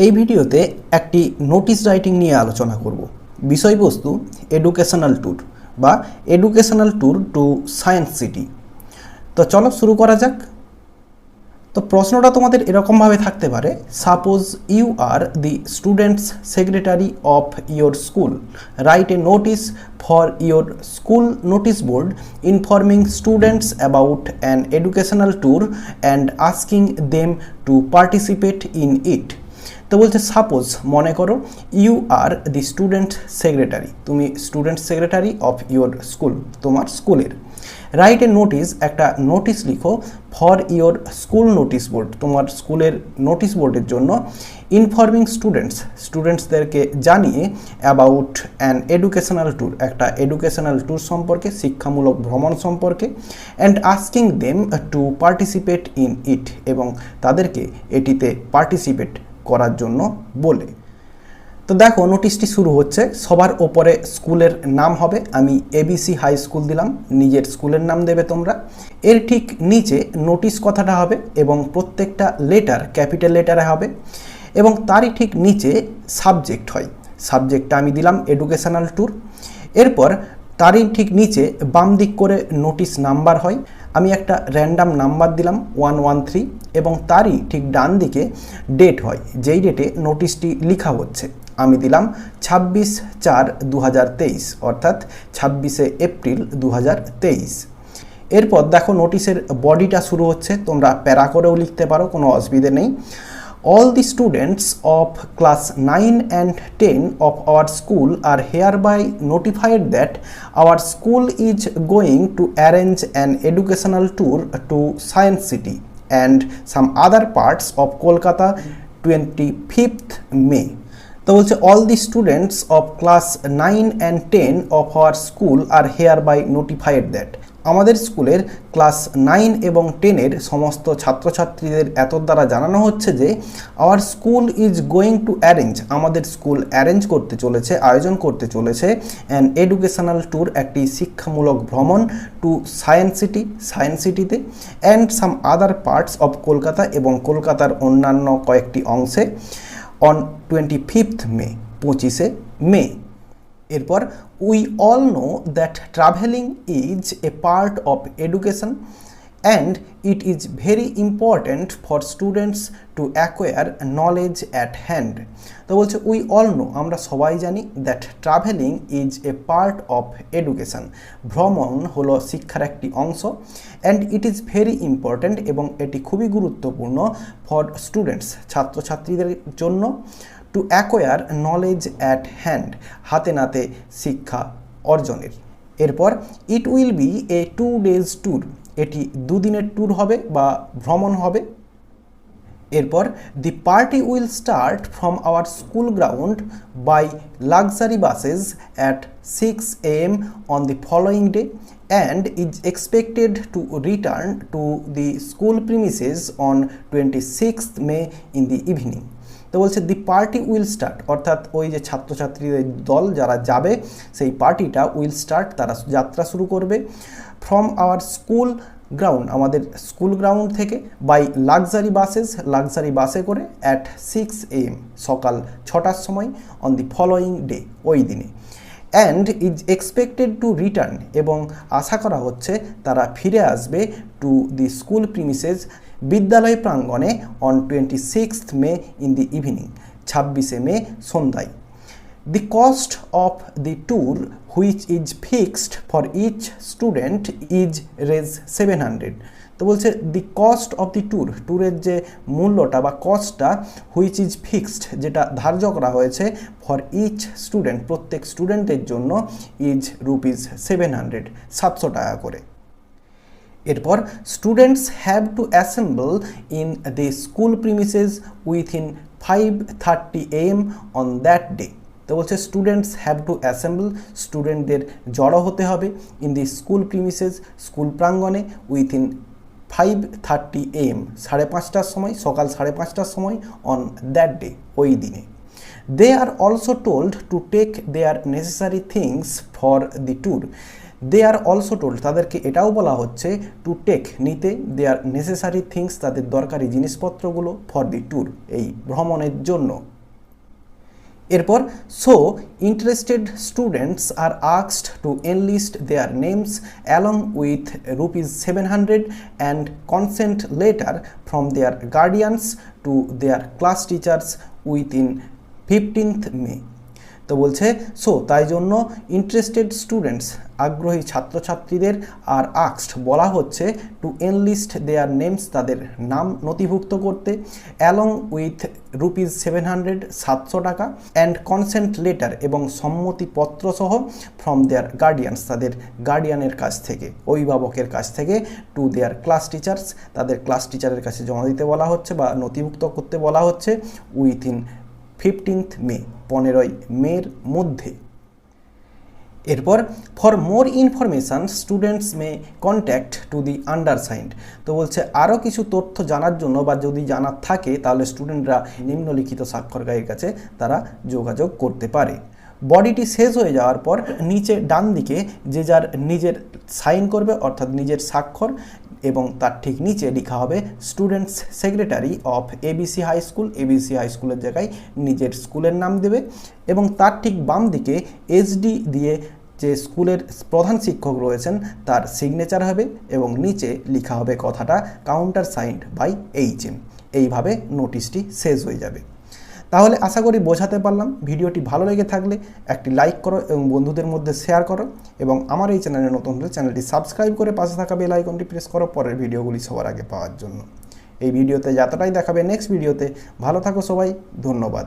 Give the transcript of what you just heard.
এই ভিডিওতে একটি নোটিশ রাইটিং নিয়ে আলোচনা করব। বিষয়বস্তু এডুকেশনাল ট্যুর বা educational tour to science city. তো চলো শুরু করা যাক। তো প্রশ্নটা তোমাদের এরকমভাবে থাকতে পারে, suppose you are the students secretary of your school, write a notice for your school notice board informing students about an educational tour and asking them to participate in it. তো বলছে সাপোজ, মনে করো you are the student secretary, তুমি student secretary of your school, তোমার স্কুলের। Write a notice, একটা notice লিখো, for your school notice board, তোমার স্কুলের নোটিস বোর্ডের জন্য, ইনফর্মিং স্টুডেন্টস, স্টুডেন্টসদেরকে জানিয়ে, অ্যাবাউট অ্যান এডুকেশনাল ট্যুর, একটা এডুকেশনাল ট্যুর সম্পর্কে, শিক্ষামূলক ভ্রমণ সম্পর্কে, and asking them to participate in ইট, এবং তাদেরকে এটিতে পার্টিসিপেট করার জন্য বলে। তো দেখো নোটিশটি শুরু হচ্ছে, সবার ওপরে স্কুলের নাম হবে, আমি এবিসি হাই স্কুল দিলাম, নিজের স্কুলের নাম দেবে তোমরা। এর ঠিক নিচে নোটিশ কথাটা হবে এবং প্রত্যেকটা লেটার ক্যাপিটাল লেটারে হবে, এবং তারই ঠিক নিচে সাবজেক্ট হয়, সাবজেক্টটা আমি দিলাম এডুকেশনাল ট্যুর। এরপর তারই ঠিক নিচে বাম দিক করে নোটিশ নাম্বার হয়, আমি একটা র্যান্ডাম নাম্বার দিলাম 113, এবং তারই ঠিক ডান দিকে ডেট হয়, যেই ডেটে নোটিশটি লেখা হচ্ছে, আমি দিলাম 26/4/2023, অর্থাৎ 26শে এপ্রিল 2023। এরপর দেখো নোটিশের বডিটা শুরু হচ্ছে, তোমরা প্যারা করেও লিখতে পারো, কোনো অসুবিধে নেই। All the students of class 9 and 10 of our school are hereby notified that our school is going to arrange an educational tour to Science City and some other parts of Kolkata 25th May. তো বলছে all the students of class 9 and 10 of our school are hereby notified that, আমাদের স্কুলের class 9 এবং 10-এর সমস্ত ছাত্রছাত্রীদের এত দ্বারা জানানো হচ্ছে যে our school is going to arrange, আমাদের স্কুল অ্যারেঞ্জ করতে চলেছে, আয়োজন করতে চলেছে, অ্যান এডুকেশনাল ট্যুর, একটি শিক্ষামূলক ভ্রমণ, টু সায়েন্স সিটি, সায়েন্স সিটিতে, and some other parts of Kolkata, এবং কলকাতার অন্যান্য কয়েকটি অংশে, অন 25th মে, 25শে মে। এরপর we all know that travelling is a part of education and it is very important for students to acquire knowledge at hand. তো বলছে we all know, আমরা সবাই জানি, that travelling is a part of education, ভ্রমণ হলো শিক্ষার একটি অংশ, and it is very important, এবং এটি খুবই গুরুত্বপূর্ণ, ফর স্টুডেন্টস, ছাত্রছাত্রীদের জন্য, to acquire knowledge at hand, হাতে নাতে শিক্ষা অর্জনের। এরপর it will be a 2 days tour, এটি 2 দিনের ট্যুর হবে বা ভ্রমণ হবে। এরপর the party will start from our school ground by luxury buses at 6 AM on the following day and is expected to return to the school premises on 26th May in the evening. তো বলছে দি party will start, অর্থাৎ ওই যে ছাত্রছাত্রীদের দল যারা যাবে সেই পার্টিটা উইল স্টার্ট, তারা যাত্রা শুরু করবে, ফ্রম আওয়ার স্কুল গ্রাউন্ড, আমাদের স্কুল গ্রাউন্ড থেকে, বাই লাক্সারি বাসেস, লাক্সারি বাসে করে, অ্যাট 6 AM, সকাল 6টার সময়, অন দি ফলোয়িং ডে, ওই দিনে, and is expected to return, এবং আশা করা হচ্ছে তারা ফিরে আসবে, টু দি স্কুল প্রিমিসেস, বিদ্যালয় প্রাঙ্গণে, on 26th May in the evening, 26শে মে সন্ধ্যায়। The cost of the tour which is fixed for each student is Rs 700। তো বলছে the cost of the tour, ট্যুরের যে মূল্যটা বা কস্টটা, হুইচ ইজ ফিক্সড, যেটা ধার্য করা হয়েছে, ফর ইচ স্টুডেন্ট, প্রত্যেক স্টুডেন্টের জন্য, ইজ রুপিস 700, 700 টাকা করে। এরপর students have to assemble in the school premises within 5:30 AM on that day. তো বলছে স্টুডেন্টস হ্যাভ টু অ্যাসেম্বল, স্টুডেন্টদের জড়ো হতে হবে, in the school premises, school premises, within 5:30 AM, 5:30টার সময়, সকাল 5:30টার সময়, অন দ্যাট ডে, ওই দিনে। They are also told to take their necessary things for the tour, they are also told, তাদেরকে এটাও বলা হচ্ছে টু টেক, নিতে, দেয়ার নেসেসারি থিংস, তাদের দরকারি জিনিসপত্রগুলো, ফর দি ট্যুর, এই ভ্রমণের জন্য। এরপর so interested students are asked to enlist their names along with ₹700 and consent letter from their guardians to their class teachers within 15th May. তো বলছে সো তাই জন্য ইন্টারেস্টেড স্টুডেন্টস, আগ্রহী ছাত্রছাত্রীদের, আর আস্কড বলা হচ্ছে টু এনলিস্ট দেয়ার নেমস, তাদের নাম নথিভুক্ত করতে, অ্যালং উইথ ₹700 700 টাকা, অ্যান্ড কনসেন্ট লেটার এবং সম্মতিপত্র সহ, ফ্রম দেয়ার গার্ডিয়ানস, তাদের গার্ডিয়ানের কাছ থেকে, অভিভাবকের কাছ থেকে, টু দেয়ার ক্লাস টিচার্স, তাদের ক্লাস টিচারের কাছে জমা দিতে বলা হচ্ছে বা নথিভুক্ত করতে বলা হচ্ছে, উইথিন 15th মে, 15ই মের মধ্যে। এরপর for more information students May contact to the undersigned. তো বলছে আরও কিছু তথ্য জানার জন্য বা যদি জানার থাকে তাহলে স্টুডেন্টরা নিম্নলিখিত স্বাক্ষরকারীর কাছে তারা যোগাযোগ করতে পারে। বডিটি শেষ হয়ে যাওয়ার পর নিচে ডান দিকে যে যার নিজের সাইন করবে, অর্থাৎ নিজের স্বাক্ষর, এবং তার ঠিক নিচে লেখা হবে students secretary of ABC high school. ABC high স্কুলের জায়গায় নিজের স্কুলের নাম দেবে, এবং তার ঠিক বাম দিকে এসডি দিয়ে যে স্কুলের প্রধান শিক্ষক রয়েছেন তার সিগনেচার হবে, এবং নিচে লেখা হবে কথাটা কাউন্টার সাইন্ড বাই HM। এইভাবে নোটিশটি শেষ হয়ে যাবে। তাহলে আশা করি বোঝাতে পারলাম। ভিডিওটি ভালো লেগে থাকলে একটি লাইক করো এবং বন্ধুদের মধ্যে শেয়ার করো, এবং আমার এই চ্যানেলে নতুন হলে চ্যানেলটি সাবস্ক্রাইব করে পাশে থাকা বেল আইকনটি প্রেস করো পরের ভিডিওগুলি সবার আগে পাওয়ার জন্য। এই ভিডিওতে যতটাই দেখাবে নেক্সট ভিডিওতে। ভালো থাকো সবাই, ধন্যবাদ।